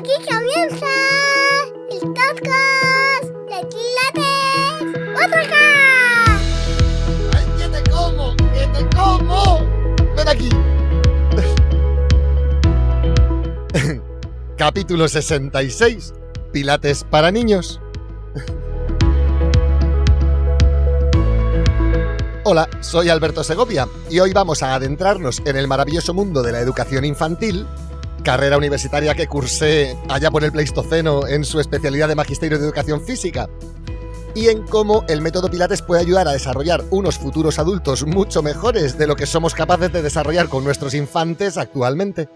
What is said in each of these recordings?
Aquí comienza el podcast de Pilates Oaxaca. ¡Ay, que te como! ¡Que te como! ¡Ven aquí! Capítulo 66. Pilates para niños. Hola, soy Alberto Segovia y hoy vamos a adentrarnos en el maravilloso mundo de la educación infantil, carrera universitaria que cursé allá por el Pleistoceno en su especialidad de Magisterio de Educación Física, y en cómo el método Pilates puede ayudar a desarrollar unos futuros adultos mucho mejores de lo que somos capaces de desarrollar con nuestros infantes actualmente.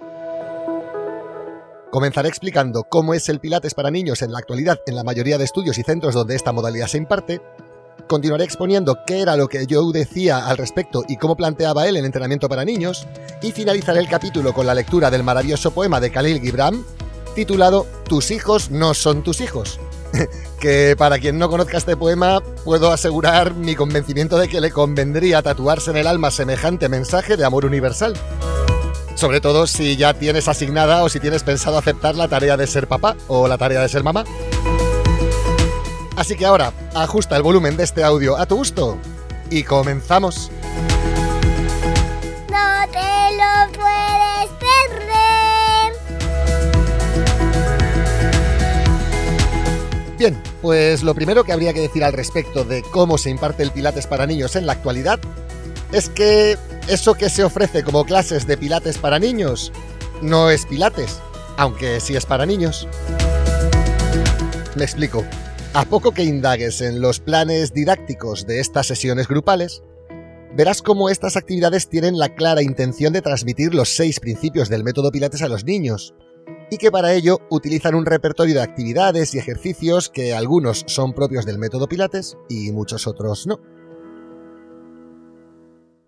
Comenzaré explicando cómo es el Pilates para niños en la actualidad en la mayoría de estudios y centros donde esta modalidad se imparte. Continuaré exponiendo qué era lo que Joe decía al respecto y cómo planteaba él el entrenamiento para niños, y finalizaré el capítulo con la lectura del maravilloso poema de Khalil Gibran, titulado Tus hijos no son tus hijos, que para quien no conozca este poema, puedo asegurar mi convencimiento de que le convendría tatuarse en el alma semejante mensaje de amor universal. Sobre todo si ya tienes asignada o si tienes pensado aceptar la tarea de ser papá o la tarea de ser mamá. Así que ahora, ajusta el volumen de este audio a tu gusto y comenzamos. No te lo puedes perder. Bien, pues lo primero que habría que decir al respecto de cómo se imparte el Pilates para niños en la actualidad es que eso que se ofrece como clases de Pilates para niños no es Pilates, aunque sí es para niños. Me explico. A poco que indagues en los planes didácticos de estas sesiones grupales, verás cómo estas actividades tienen la clara intención de transmitir los 6 principios del método Pilates a los niños, y que para ello utilizan un repertorio de actividades y ejercicios que algunos son propios del método Pilates y muchos otros no.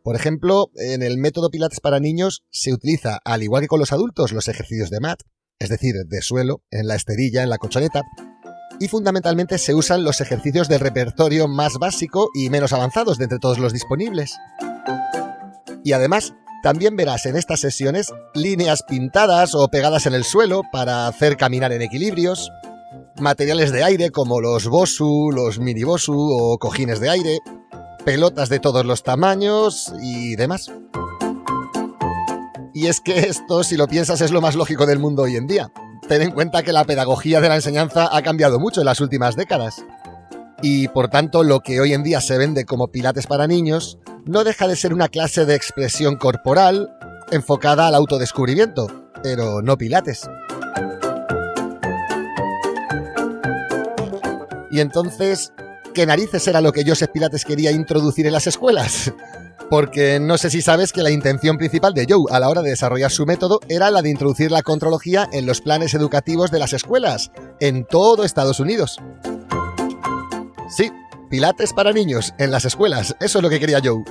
Por ejemplo, en el método Pilates para niños se utiliza, al igual que con los adultos, los ejercicios de mat, es decir, de suelo, en la esterilla, en la colchoneta, y fundamentalmente se usan los ejercicios del repertorio más básico y menos avanzados de entre todos los disponibles. Y además, también verás en estas sesiones líneas pintadas o pegadas en el suelo para hacer caminar en equilibrios, materiales de aire como los Bosu, los mini Bosu o cojines de aire, pelotas de todos los tamaños y demás. Y es que esto, si lo piensas, es lo más lógico del mundo hoy en día. Ten en cuenta que la pedagogía de la enseñanza ha cambiado mucho en las últimas décadas. Y por tanto, lo que hoy en día se vende como Pilates para niños no deja de ser una clase de expresión corporal enfocada al autodescubrimiento, pero no Pilates. Y entonces, ¿qué narices era lo que Joseph Pilates quería introducir en las escuelas? Porque no sé si sabes que la intención principal de Joe a la hora de desarrollar su método era la de introducir la contrología en los planes educativos de las escuelas, en todo Estados Unidos. Sí, Pilates para niños en las escuelas, eso es lo que quería Joe.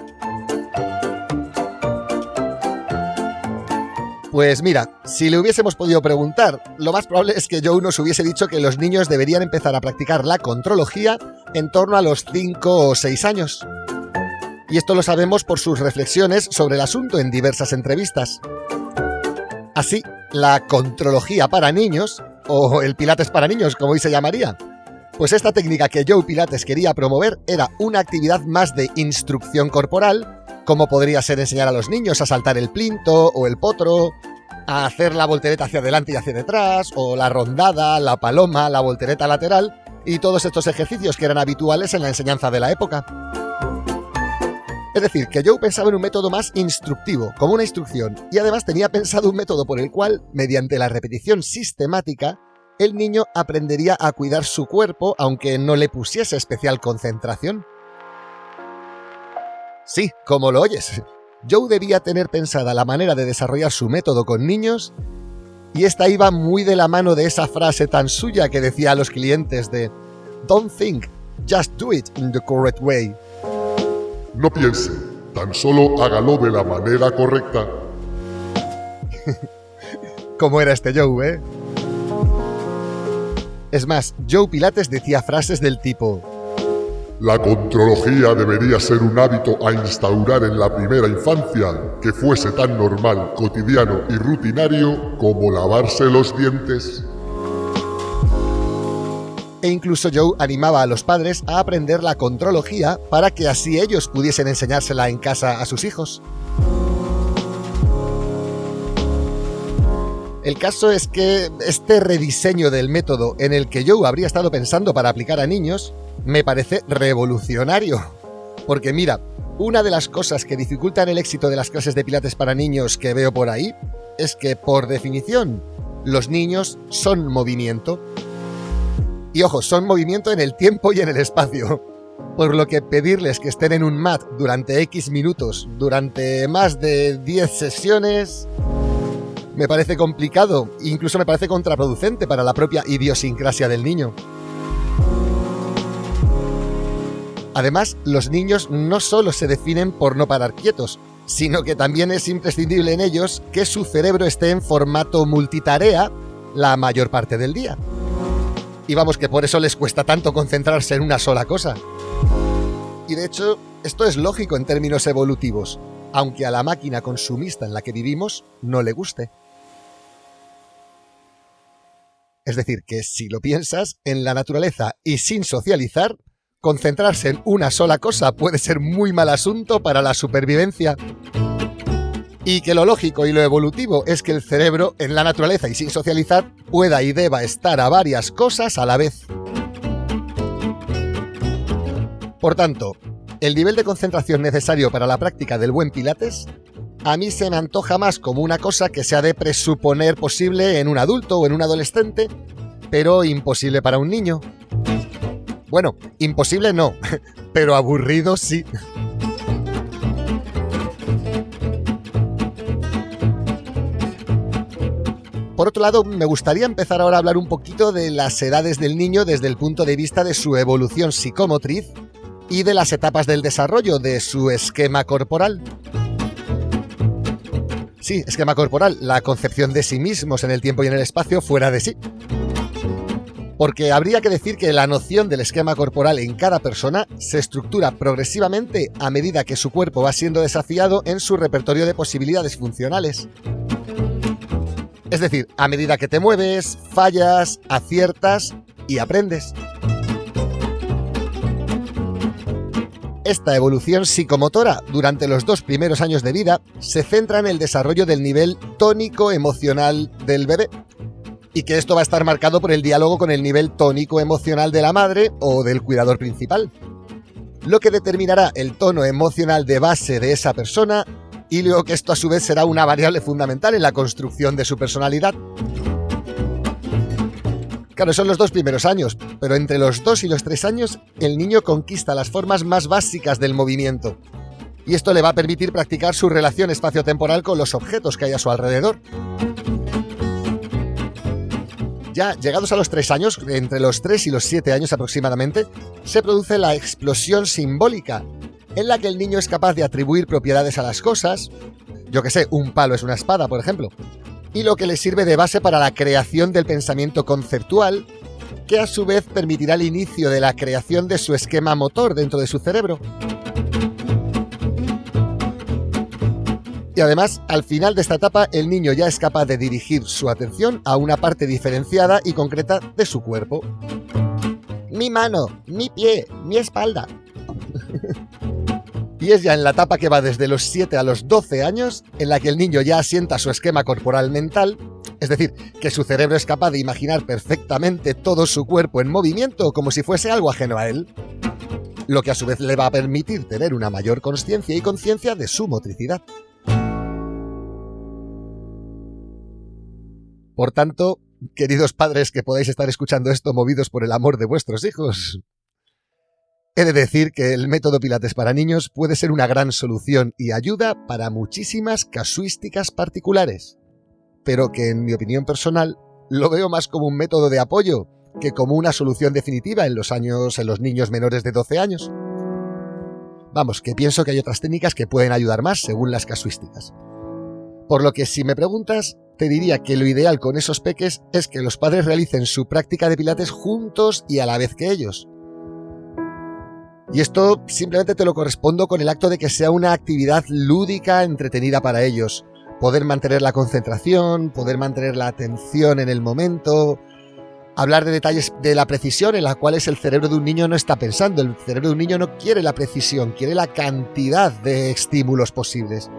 Pues mira, si le hubiésemos podido preguntar, lo más probable es que Joe nos hubiese dicho que los niños deberían empezar a practicar la contrología en torno a los 5 o 6 años. Y esto lo sabemos por sus reflexiones sobre el asunto en diversas entrevistas. Así, la contrología para niños, o el Pilates para niños, como hoy se llamaría, pues esta técnica que Joe Pilates quería promover era una actividad más de instrucción corporal, como podría ser enseñar a los niños a saltar el plinto o el potro, a hacer la voltereta hacia adelante y hacia detrás, o la rondada, la paloma, la voltereta lateral, y todos estos ejercicios que eran habituales en la enseñanza de la época. Es decir, que Joe pensaba en un método más instructivo, como una instrucción, y además tenía pensado un método por el cual, mediante la repetición sistemática, el niño aprendería a cuidar su cuerpo aunque no le pusiese especial concentración. Sí, como lo oyes, Joe debía tener pensada la manera de desarrollar su método con niños, y esta iba muy de la mano de esa frase tan suya que decía a los clientes de "Don't think, just do it in the correct way". No piense, tan solo hágalo de la manera correcta. ¿Cómo era este Joe, eh? Es más, Joe Pilates decía frases del tipo: La contrología debería ser un hábito a instaurar en la primera infancia que fuese tan normal, cotidiano y rutinario como lavarse los dientes. E incluso Joe animaba a los padres a aprender la contrología para que así ellos pudiesen enseñársela en casa a sus hijos. El caso es que este rediseño del método en el que Joe habría estado pensando para aplicar a niños me parece revolucionario. Porque mira, una de las cosas que dificultan el éxito de las clases de pilates para niños que veo por ahí es que, por definición, los niños son movimiento. Y ojo, son movimiento en el tiempo y en el espacio. Por lo que pedirles que estén en un mat durante X minutos, durante más de 10 sesiones, me parece complicado, incluso me parece contraproducente para la propia idiosincrasia del niño. Además, los niños no solo se definen por no parar quietos, sino que también es imprescindible en ellos que su cerebro esté en formato multitarea la mayor parte del día. Y vamos, que por eso les cuesta tanto concentrarse en una sola cosa. Y de hecho, esto es lógico en términos evolutivos, aunque a la máquina consumista en la que vivimos no le guste. Es decir, que si lo piensas, en la naturaleza y sin socializar, concentrarse en una sola cosa puede ser muy mal asunto para la supervivencia. Y que lo lógico y lo evolutivo es que el cerebro, en la naturaleza y sin socializar, pueda y deba estar a varias cosas a la vez. Por tanto, el nivel de concentración necesario para la práctica del buen pilates a mí se me antoja más como una cosa que se ha de presuponer posible en un adulto o en un adolescente, pero imposible para un niño. Bueno, imposible no, pero aburrido sí. Por otro lado, me gustaría empezar ahora a hablar un poquito de las edades del niño desde el punto de vista de su evolución psicomotriz y de las etapas del desarrollo de su esquema corporal. Sí, esquema corporal, la concepción de sí mismos en el tiempo y en el espacio fuera de sí. Porque habría que decir que la noción del esquema corporal en cada persona se estructura progresivamente a medida que su cuerpo va siendo desafiado en su repertorio de posibilidades funcionales. Es decir, a medida que te mueves, fallas, aciertas y aprendes. Esta evolución psicomotora durante los 2 primeros años de vida se centra en el desarrollo del nivel tónico emocional del bebé, y que esto va a estar marcado por el diálogo con el nivel tónico emocional de la madre o del cuidador principal, lo que determinará el tono emocional de base de esa persona, y luego que esto a su vez será una variable fundamental en la construcción de su personalidad. Claro, son los 2 primeros años, pero entre los 2 y los 3 años el niño conquista las formas más básicas del movimiento, y esto le va a permitir practicar su relación espaciotemporal con los objetos que hay a su alrededor. Ya llegados a los 3 años, entre los 3 y los 7 años aproximadamente, se produce la explosión simbólica, en la que el niño es capaz de atribuir propiedades a las cosas, yo que sé, un palo es una espada, por ejemplo, y lo que le sirve de base para la creación del pensamiento conceptual, que a su vez permitirá el inicio de la creación de su esquema motor dentro de su cerebro. Y además, al final de esta etapa, el niño ya es capaz de dirigir su atención a una parte diferenciada y concreta de su cuerpo. Mi mano, mi pie, mi espalda. Y es ya en la etapa que va desde los 7 a los 12 años en la que el niño ya asienta su esquema corporal mental, es decir, que su cerebro es capaz de imaginar perfectamente todo su cuerpo en movimiento como si fuese algo ajeno a él, lo que a su vez le va a permitir tener una mayor consciencia y conciencia de su motricidad. Por tanto, queridos padres que podáis estar escuchando esto movidos por el amor de vuestros hijos, he de decir que el método Pilates para niños puede ser una gran solución y ayuda para muchísimas casuísticas particulares, pero que en mi opinión personal lo veo más como un método de apoyo que como una solución definitiva en los niños menores de 12 años. Vamos, que pienso que hay otras técnicas que pueden ayudar más según las casuísticas. Por lo que si me preguntas, te diría que lo ideal con esos peques es que los padres realicen su práctica de Pilates juntos y a la vez que ellos. Y esto simplemente te lo correspondo con el acto de que sea una actividad lúdica, entretenida para ellos. Poder mantener la concentración, poder mantener la atención en el momento. hablar de detalles de la precisión en la cual el cerebro de un niño no está pensando. El cerebro de un niño no quiere la precisión, quiere la cantidad de estímulos posibles.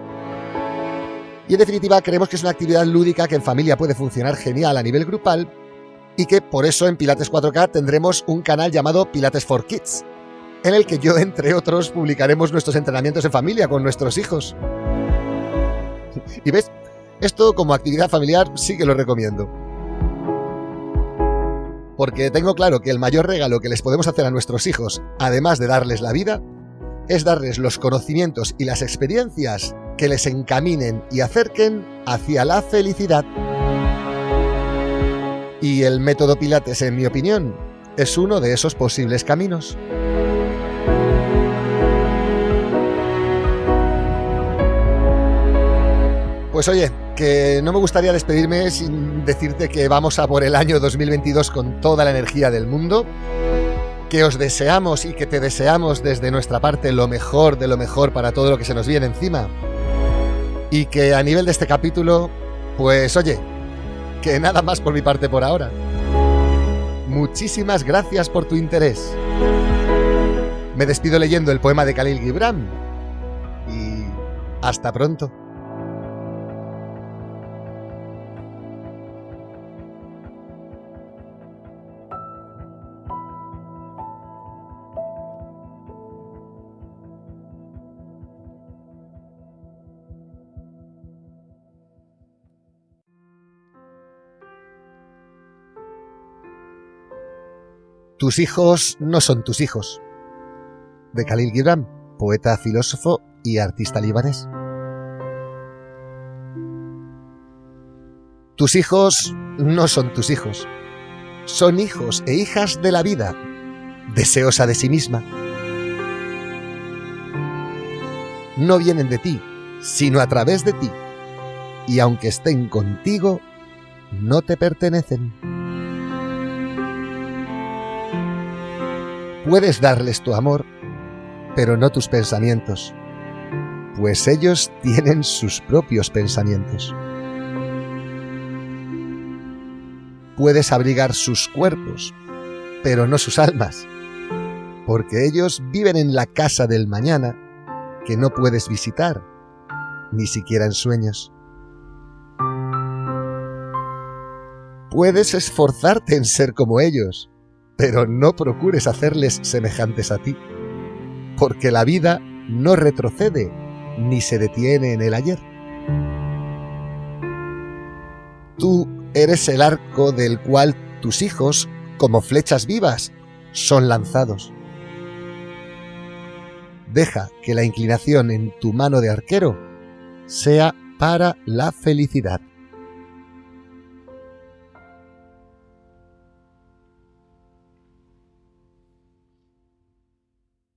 Y en definitiva creemos que es una actividad lúdica que en familia puede funcionar genial a nivel grupal y que por eso en Pilates 4K tendremos un canal llamado Pilates for Kids, en el que yo, entre otros, publicaremos nuestros entrenamientos en familia con nuestros hijos. Y ves, esto como actividad familiar sí que lo recomiendo. Porque tengo claro que el mayor regalo que les podemos hacer a nuestros hijos, además de darles la vida, es darles los conocimientos y las experiencias que les encaminen y acerquen hacia la felicidad. Y el método Pilates, en mi opinión, es uno de esos posibles caminos. Pues oye, que no me gustaría despedirme sin decirte que vamos a por el año 2022 con toda la energía del mundo, que os deseamos y que te deseamos desde nuestra parte lo mejor de lo mejor para todo lo que se nos viene encima, y que a nivel de este capítulo, pues oye, que nada más por mi parte por ahora. Muchísimas gracias por tu interés. Me despido leyendo el poema de Khalil Gibran y hasta pronto. Tus hijos no son tus hijos. De Khalil Gibran, poeta, filósofo y artista libanés. Tus hijos no son tus hijos. Son hijos e hijas de la vida, deseosa de sí misma. No vienen de ti, sino a través de ti. Y aunque estén contigo, no te pertenecen. Puedes darles tu amor, pero no tus pensamientos, pues ellos tienen sus propios pensamientos. Puedes abrigar sus cuerpos, pero no sus almas, porque ellos viven en la casa del mañana que no puedes visitar, ni siquiera en sueños. Puedes esforzarte en ser como ellos, pero no procures hacerles semejantes a ti, porque la vida no retrocede ni se detiene en el ayer. Tú eres el arco del cual tus hijos, como flechas vivas, son lanzados. Deja que la inclinación en tu mano de arquero sea para la felicidad.